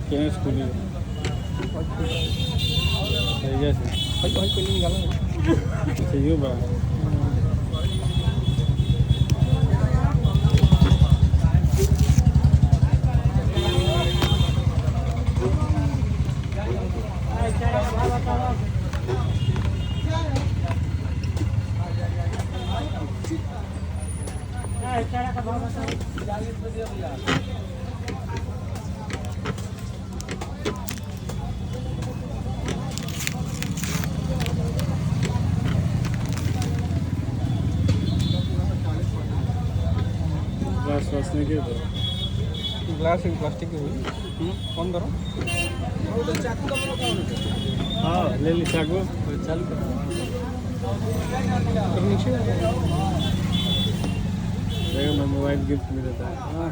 क्या स्कूल है जैसे भाई भाई कोई निकाला चाहिए बा ग्लास वासने के तो ग्लास इन प्लास्टिक की हुई कौन करो हाँ ले ली चाकू चालू कर नीचे देखो मैं मोबाइल गिफ्ट में देता है हाँ